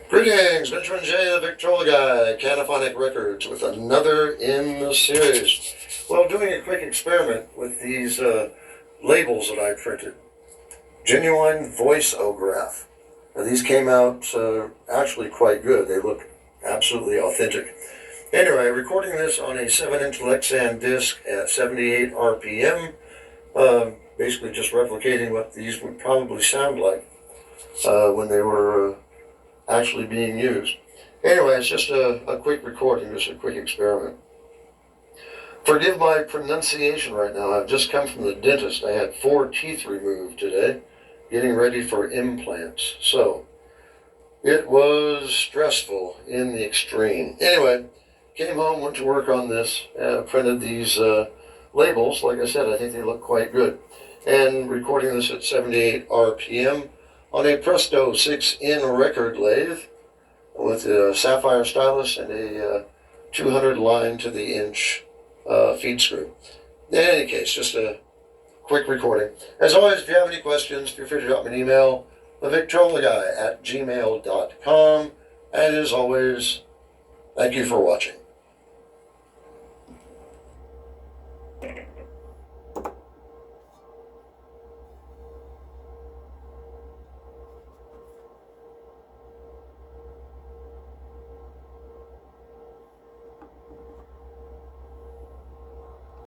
Greetings, Benjamin J, the Victrolaguy, Cataphonic Records, with another in the series. Well, doing a quick experiment with these labels that I printed. Genuine voiceograph. Now, these came out actually quite good. They look absolutely authentic. Anyway, recording this on a 7-inch Lexan disc at 78 RPM, basically just replicating what these would probably sound like when they were actually being used. Anyway, it's just a quick recording, just a quick experiment. Forgive my pronunciation right now. I've just come from the dentist. I had 4 teeth removed today, getting ready for implants. So, it was stressful in the extreme. Anyway, came home, went to work on this, printed these labels. Like I said, I think they look quite good. And recording this at 78 RPM on a Presto 6-in record lathe with a sapphire stylus and a 200 line to the inch feed screw. In any case, just a quick recording. As always, if you have any questions, feel free to drop me an email, TheVictrolaguy@gmail.com. And as always, thank you for watching.